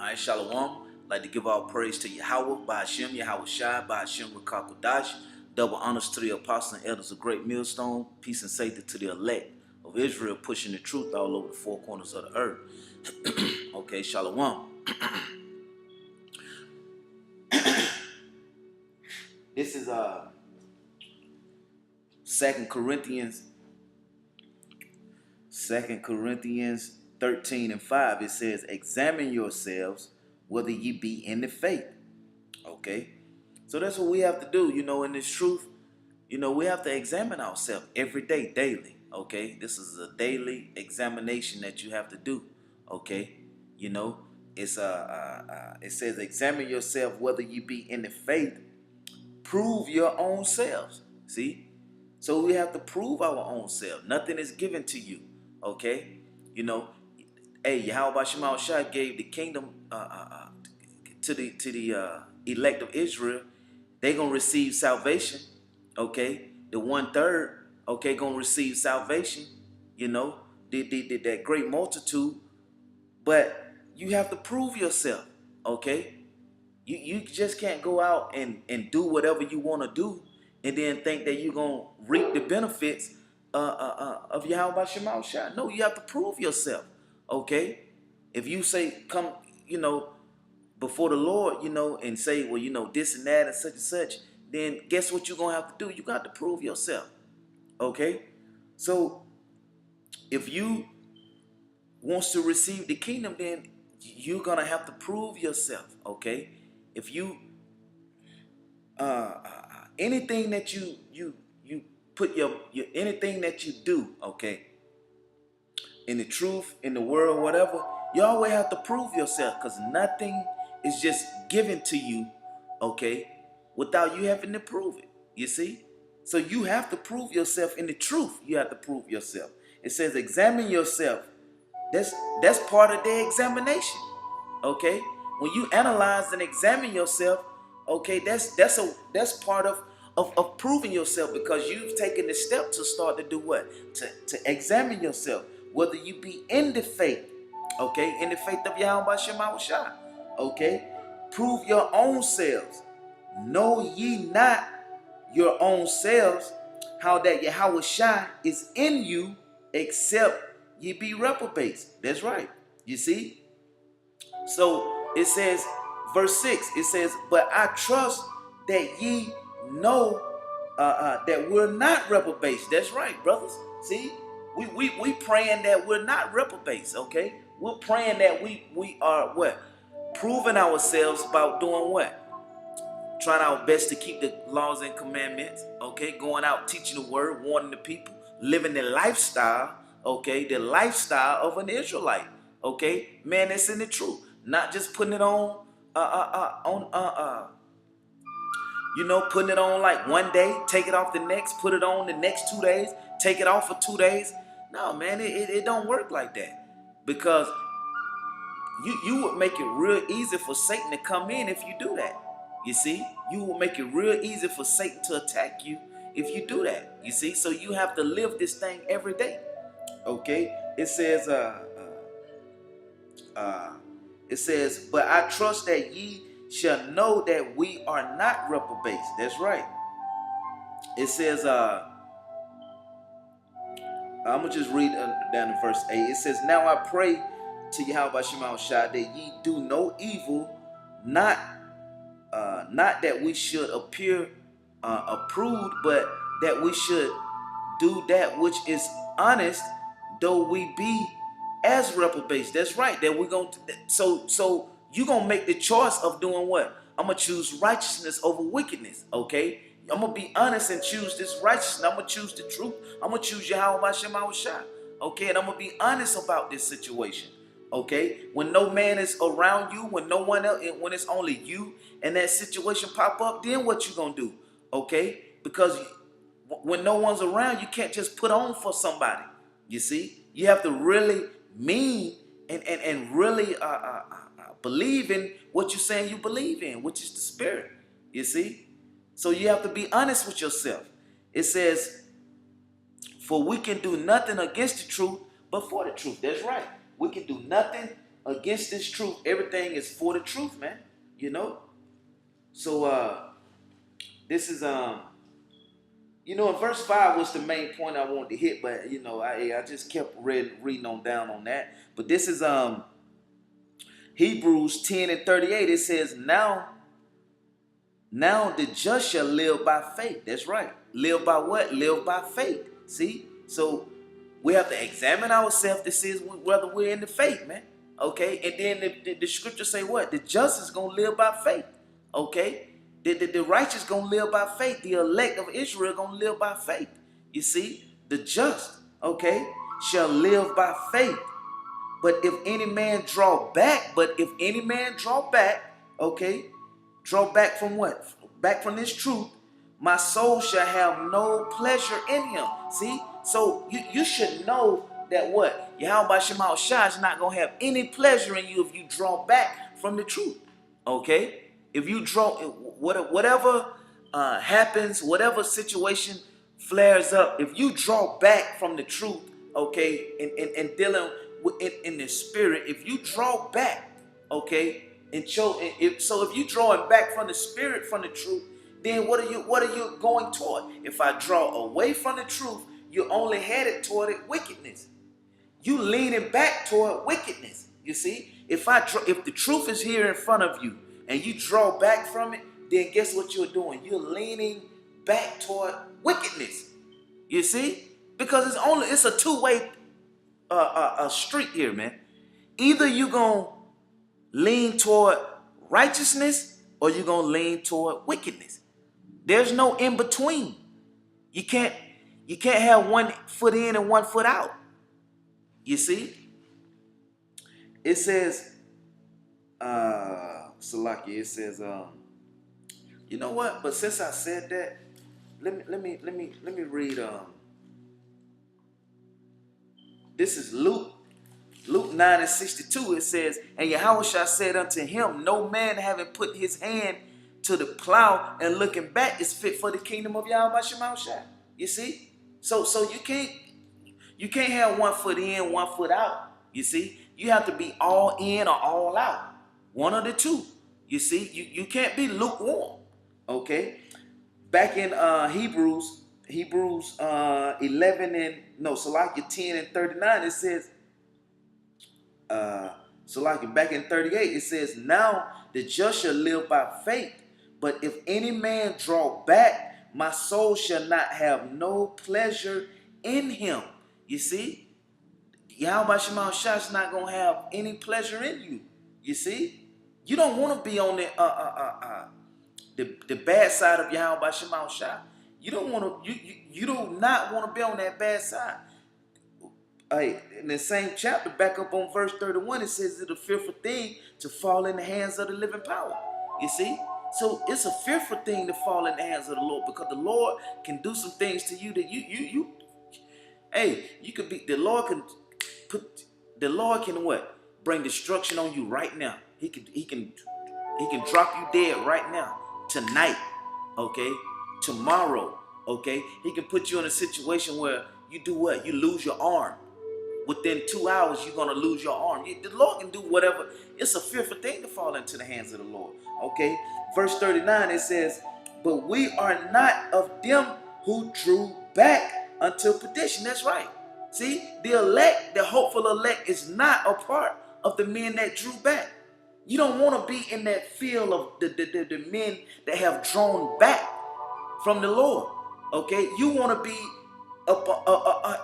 right, Shalom. I'd like to give all praise to Yahweh, Bahashem, Yahweh Shai, Bahashem, Rakakodash. Double honors to the apostles and elders of Great Millstone. Peace and safety to the elect of Israel, pushing the truth all over the four corners of the earth. Okay, Shalom. This is 2 Corinthians 13 and 5. It says, examine yourselves whether ye be in the faith. Okay, so that's what we have to do, in this truth. We have to examine ourselves every day, daily. Okay, this is a daily examination that you have to do. Okay, it's it says, examine yourself whether you be in the faith. Prove your own selves. See, so we have to prove our own self. Nothing is given to you. Okay, hey, Yahweh Shema Shai gave the kingdom to the elect of Israel. They gonna receive salvation. Okay, the 1/3. Okay, gonna receive salvation. That great multitude. But you have to prove yourself. Okay, you just can't go out and do whatever you want to do and then think that you're gonna reap the benefits of Yahweh Shema Shai. No, you have to prove yourself. Okay, if you say come, before the Lord, and say, well, this and that and such, then guess what you're gonna have to do? You got to prove yourself. Okay, so if you wants to receive the kingdom, then you're gonna have to prove yourself. Okay, if you anything that you put your anything that you do, okay, in the truth, in the world, whatever, you always have to prove yourself, because nothing is just given to you, okay, without you having to prove it. You see? So you have to prove yourself in the truth. You have to prove yourself. It says, examine yourself. That's part of the examination. Okay? When you analyze and examine yourself, okay, that's part of proving yourself, because you've taken the step to start to do what? To examine yourself, whether you be in the faith, okay, in the faith of Yahweh Shema Shai. Okay? Prove your own selves. Know ye not your own selves, how that Yahweh Shai is in you, except ye be reprobates. That's right. You see? So it says, verse 6, it says, but I trust that ye know that we're not reprobates. That's right, brothers. See? We praying that we're not reprobates, okay? We're praying that we are what? Proving ourselves about doing what? Trying our best to keep the laws and commandments, okay? Going out, teaching the word, warning the people, living the lifestyle, okay? The lifestyle of an Israelite, okay? Man, that's in the truth. Not just putting it on, putting it on like one day, take it off the next, put it on the next 2 days, take it off for 2 days. No, man, it don't work like that, because you would make it real easy for Satan to come in if you do that. You see, you will make it real easy for Satan to attack you if you do that. You see, so you have to live this thing every day. Okay, it says, but I trust that ye shall know that we are not reprobates. That's right. It says, I'm gonna just read down to verse 8. It says, now I pray to Yahweh Shema Shai that ye do no evil, not that we should appear approved, but that we should do that which is honest, though we be as reprobates. That's right. That we're going to, so you're gonna make the choice of doing what? I'm gonna choose righteousness over wickedness. Okay, I'm gonna be honest and choose this righteousness. I'm gonna choose the truth. I'm gonna choose Yahweh Shema Shai. Okay, and I'm gonna be honest about this situation. Okay, when no man is around you, when no one else, when it's only you, and that situation pop up, then what you gonna do? Okay, because when no one's around, you can't just put on for somebody. You see, you have to really mean and really believe in what you're saying you believe in, which is the Spirit. You see, so you have to be honest with yourself. It says, for we can do nothing against the truth, but for the truth. That's right. We can do nothing against this truth. Everything is for the truth, man. You know. So this is in verse 5 was the main point I wanted to hit, but I just kept reading on down on that. But this is Hebrews 10:38. It says, now the just shall live by faith. That's right. Live by what? Live by faith. See? So we have to examine ourselves to see whether we're in the faith, man. Okay? And then the scripture say what? The just is going to live by faith. Okay? The righteous going to live by faith. The elect of Israel going to live by faith. You see? The just, okay, shall live by faith. But if any man draw back, okay, draw back from what? Back from this truth, my soul shall have no pleasure in him. See? So you should know that what? Yahweh Shema Shai is not going to have any pleasure in you if you draw back from the truth. Okay? If you draw, whatever happens, whatever situation flares up, if you draw back from the truth, okay, and dealing with in the spirit, if you draw back, okay, if you drawing back from the spirit, from the truth, then what are you going toward? If I draw away from the truth, you're only headed toward it, wickedness. You leaning back toward wickedness. You see, if the truth is here in front of you and you draw back from it, then guess what you're doing? You're leaning back toward wickedness. You see, because it's a two-way street here, man. Either you gonna lean toward righteousness or you're gonna lean toward wickedness. There's no in between. You can't have one foot in and one foot out. You see? It says, Salaki, it says, you know what? But since I said that, let me read this is Luke 9:62. It says, and Yahushua said unto him, no man having put his hand to the plow and looking back is fit for the kingdom of Yahweh Shema Shai. You see? So you can't have one foot in, one foot out. You see? You have to be all in or all out. One of the two. You see? You can't be lukewarm. Okay? Back in Hebrews 10:39, it says, back in 38, it says, now the just shall live by faith, but if any man draw back, my soul shall not have no pleasure in him. You see? Yahweh Shema Shai is not going to have any pleasure in you. You see? You don't want to be on the bad side of Yahweh Shema Shai. You don't want to. You do not want to be on that bad side. Hey, in the same chapter, back up on verse 31, it says it's a fearful thing to fall in the hands of the living power. You see? So it's a fearful thing to fall in the hands of the Lord, because the Lord can do some things to you that you could be. The Lord can what? Bring destruction on you right now. He can drop you dead right now, tonight, okay, tomorrow, okay. He can put you in a situation where you do what? You lose your arm. Within 2 hours, you're going to lose your arm. The Lord can do whatever. It's a fearful thing to fall into the hands of the Lord. Okay? Verse 39, it says, but we are not of them who drew back unto perdition. That's right. See, the elect, the hopeful elect, is not a part of the men that drew back. You don't want to be in that field of the men that have drawn back from the Lord. Okay? You want to be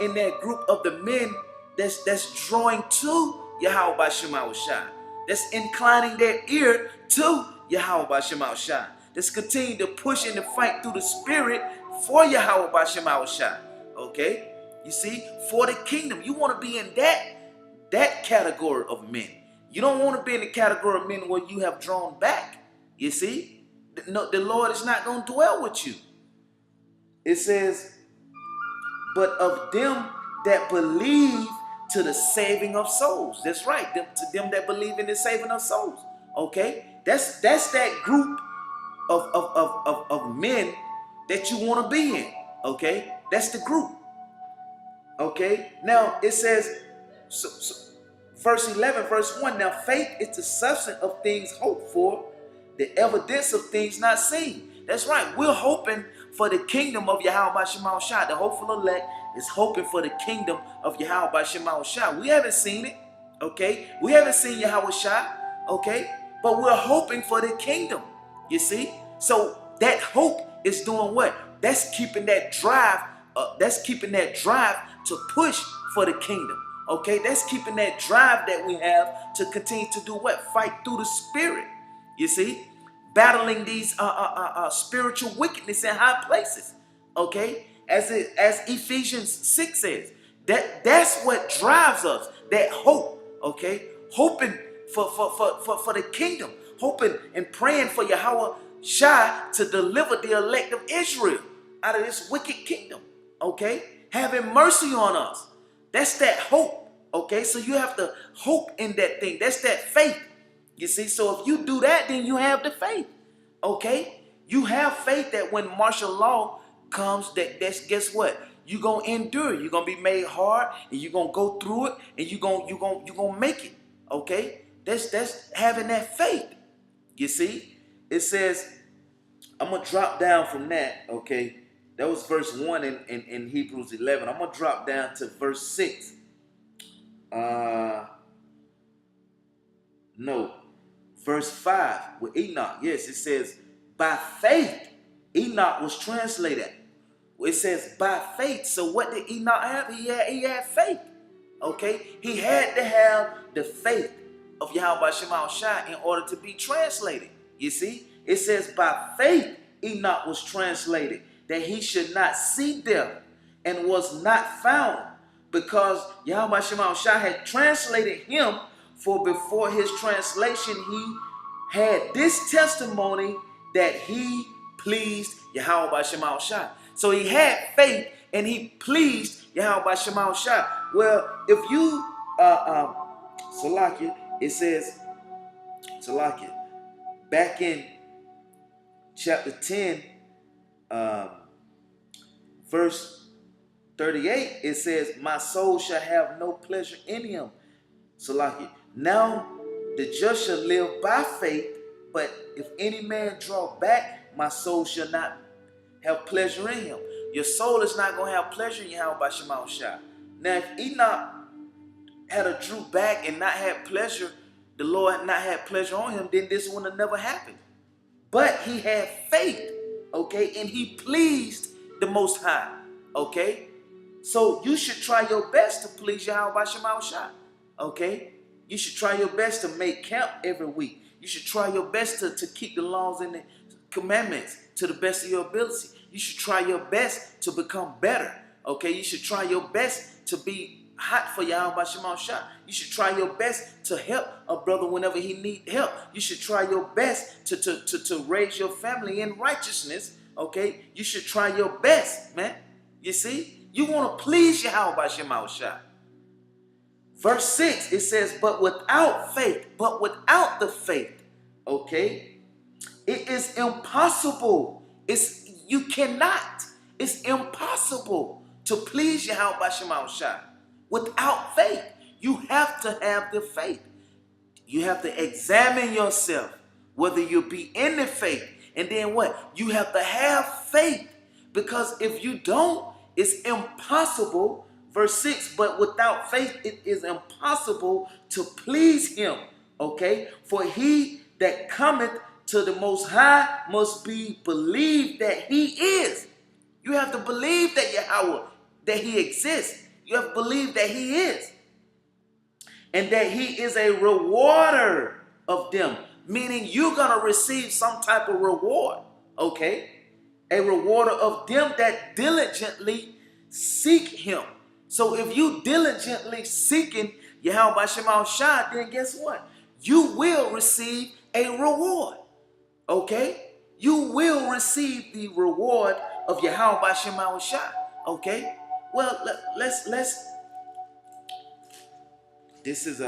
in that group of the men that's drawing to Yahweh Shema Shai, that's inclining their ear to Yahweh Shema Shai, that's continuing to push and to fight through the spirit for Yahweh Shema Shai. Okay, you see, for the kingdom. You want to be in that category of men. You don't want to be in the category of men where you have drawn back. You see, the Lord is not going to dwell with you. It says, but of them that believe to the saving of souls. That's right. To them that believe in the saving of souls. Okay? That's that group of men that you want to be in. Okay? That's the group. Okay? Now it says, verse 11, verse 1. Now faith is the substance of things hoped for, the evidence of things not seen. That's right. We're hoping for the kingdom of Yahweh Shema Shah. The hopeful elect is hoping for the kingdom of Yahweh Shema Shah. We haven't seen it. Okay. We haven't seen Yahweh Shah. Okay. But we're hoping for the kingdom. You see? So that hope is doing what? That's keeping that drive. That's keeping that drive to push for the kingdom. Okay. That's keeping that drive that we have to continue to do what? Fight through the spirit. You see? Battling these spiritual wickedness in high places, okay? As Ephesians 6 says, that's what drives us. That hope, okay? Hoping for the kingdom, hoping and praying for Yahweh Shai to deliver the elect of Israel out of this wicked kingdom, okay? Having mercy on us. That's that hope, okay? So you have to hope in that thing. That's that faith. You see, so if you do that, then you have the faith, okay? You have faith that when martial law comes, that's guess what? You're gonna endure. You're gonna be made hard, and you're gonna go through it, and you're gonna make it, okay? That's having that faith. You see, it says, I'm gonna drop down from that, okay? That was verse 1 in Hebrews 11. I'm gonna drop down to verse 6. No. Verse 5 with Enoch. Yes, it says, by faith, Enoch was translated. It says, by faith. So what did Enoch have? He had faith. Okay? He had to have the faith of Yahweh Shema Shai in order to be translated. You see? It says, by faith, Enoch was translated, that he should not see death, and was not found, because Yahweh Shema Shai had translated him. For before his translation, he had this testimony that he pleased Yahweh Shema Shai. So he had faith and he pleased Yahweh Shema Shai. Well, if you, Salakia, it says, Salakia, back in chapter 10, verse 38, it says, my soul shall have no pleasure in him. Salakia. Now the just shall live by faith, but if any man draw back, my soul shall not have pleasure in him. Your soul is not going to have pleasure in Yahweh Shema Shai. Now if Enoch had a drew back and not had pleasure, the Lord had not had pleasure on him, then this would have never happened. But he had faith, okay, and he pleased the Most High, okay. So you should try your best to please Yahweh Shema Shai, okay. You should try your best to make camp every week. You should try your best to keep the laws and the commandments to the best of your ability. You should try your best to become better. Okay, you should try your best to be hot for Yahweh Shema Shai. You should try your best to help a brother whenever he needs help. You should try your best to raise your family in righteousness. Okay, you should try your best, man. You see, you want to please Yahweh Shema Shai. Verse 6, it says, but without the faith, okay, it is impossible. You cannot. It's impossible to please Yahweh Shema Shai. Without faith, you have to have the faith. You have to examine yourself, whether you be in the faith. And then what? You have to have faith. Because if you don't, it's impossible. Verse 6, but without faith it is impossible to please him. Okay? For he that cometh to the Most High must be believed that he is. You have to believe that Yahweh, that he exists. You have to believe that he is. And that he is a rewarder of them. Meaning you're going to receive some type of reward. Okay? A rewarder of them that diligently seek him. So if you diligently seeking Yahweh Shema Shai, then guess what? You will receive a reward. Okay? You will receive the reward of Yahweh Shema Shai. Okay? Well, let's this is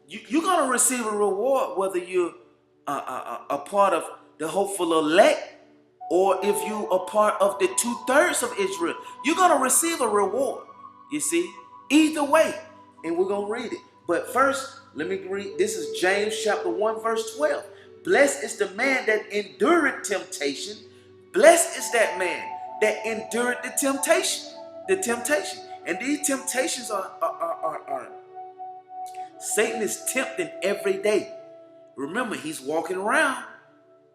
you're going to receive a reward whether you're a part of the hopeful elect, or if you are part of the 2/3 of Israel, you're going to receive a reward. You see? Either way. And we're going to read it. But first, let me read. This is James chapter 1, verse 12. Blessed is the man that endureth temptation. Blessed is that man that endured the temptation. The temptation. And these temptations are Satan is tempting every day. Remember, he's walking around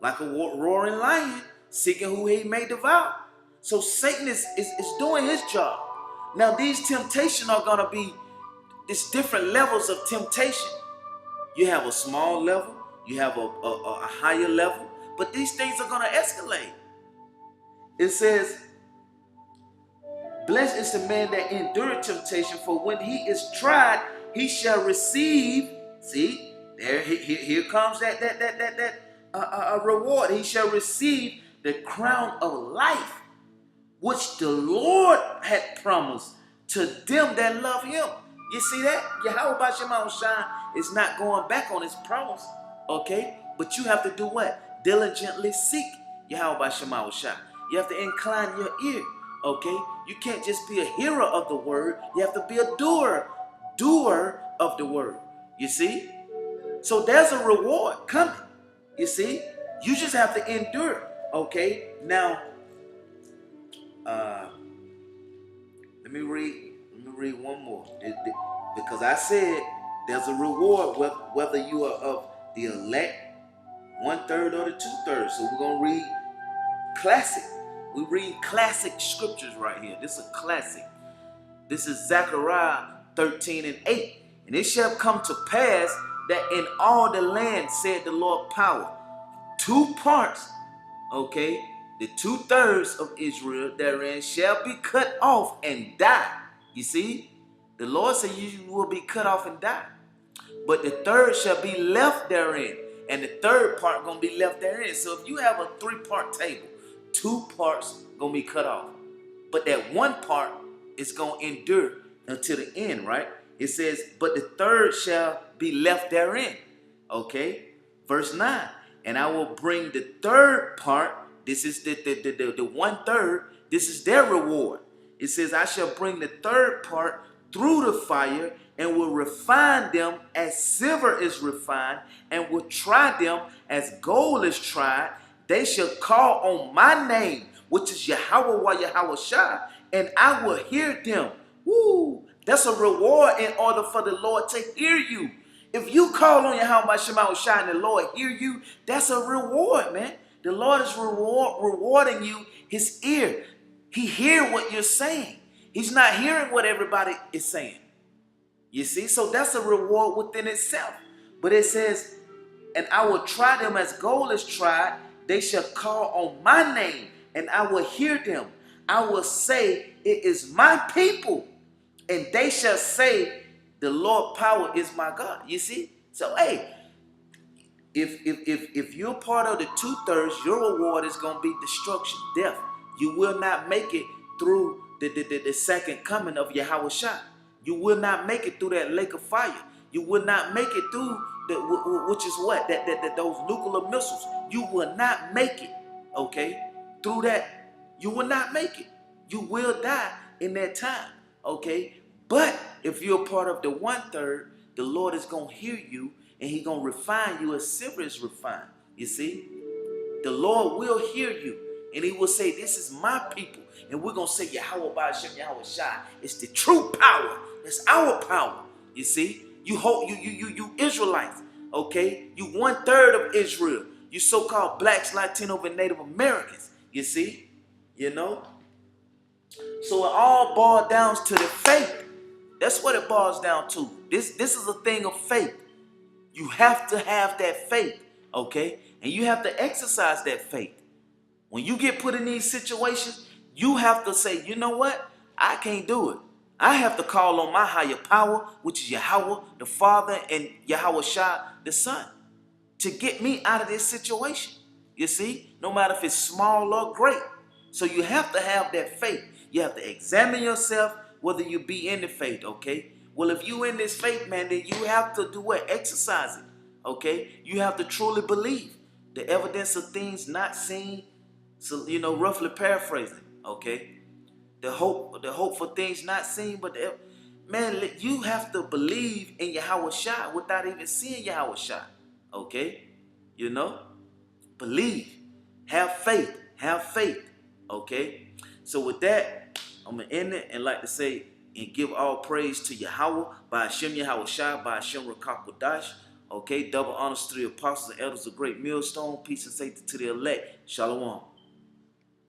like a roaring lion, seeking who he may devour. So Satan is doing his job. Now, these temptations are going to be these different levels of temptation. You have a small level, you have a higher level, but these things are going to escalate. It says, blessed is the man that endureth temptation, for when he is tried, he shall receive. See, there, here comes that reward. He shall receive the crown of life, which the Lord had promised to them that love him. You see that? Yahweh Shema Shai is not going back on his promise. Okay? But you have to do what? Diligently seek Yahweh Shema Shai. You have to incline your ear. Okay? You can't just be a hearer of the word. You have to be a doer of the word. You see? So there's a reward coming. You see? You just have to endure. Okay? Now, let me read one more. Because I said there's a reward whether you are of the elect, 1/3 or the 2/3. So we're going to read classic. We read classic scriptures right here. This is a classic. This is Zechariah 13:8. And it shall come to pass that in all the land, said the Lord power, 2 parts, okay, the 2/3 of Israel therein shall be cut off and die. You see, the Lord said you will be cut off and die. But the 1/3 shall be left therein, and the 3rd part gonna be left therein. So if you have a 3-part table, 2 parts gonna be cut off, but that 1 part is gonna endure until the end, right? It says, but the 3rd shall be left therein. Okay, verse 9. And I will bring the 3rd part. This is the 1/3. This is their reward. It says, I shall bring the 3rd part through the fire and will refine them as silver is refined, and will try them as gold is tried. They shall call on my name, which is Yahweh wa Yahweh Shai, and I will hear them. Woo! That's a reward in order for the Lord to hear you. If you call on Yahweh Shema Shai and the Lord hear you, that's a reward, man. The Lord is rewarding you his ear. He hears what you're saying. He's not hearing what everybody is saying. You see? So that's a reward within itself. But it says, and I will try them as gold is tried. They shall call on my name, and I will hear them. I will say, it is my people. And they shall say, the Lord power is my God. You see? So, hey, if you're part of the 2/3, your reward is going to be destruction, death. You will not make it through the second coming of Yahweh Shai. You will not make it through that lake of fire. You will not make it through which is what? Those nuclear missiles. You will not make it, okay? Through that, you will not make it. You will die in that time, okay? But if you're part of the 1/3, the Lord is going to hear you, and he's going to refine you as silver is refined. You see? The Lord will hear you, and he will say, this is my people. And we're going to say, Yahweh Ba'ashem Yahweh Shai. It's the true power. It's our power. You see? You Israelites, okay? You 1/3 of Israel. You so-called blacks, Latinos, and Native Americans. You see? You know? So it all boils down to the faith. That's what it boils down to. This is a thing of faith. You have to have that faith, okay? And you have to exercise that faith. When you get put in these situations, you have to say, you know what? I can't do it. I have to call on my higher power, which is Yahweh, the Father, and Yahweh Shai, the Son, to get me out of this situation. You see? No matter if it's small or great. So you have to have that faith. You have to examine yourself whether you be in the faith, okay? Well, if you in this faith, man, then you have to do what? Exercise it, okay? You have to truly believe the evidence of things not seen. So, you know, roughly paraphrasing, okay? The hope for things not seen, but Man, you have to believe in Yahweh Shai without even seeing Yahweh Shai. Okay? You know? Believe. Have faith. Have faith. Okay? So with that, I'm going to end it and like to say and give all praise to Yahweh by Hashem Yahweh Shai, by Hashem Rakakodash. Okay? Double honors to the apostles and elders of great millstone. Peace and safety to the elect. Shalom.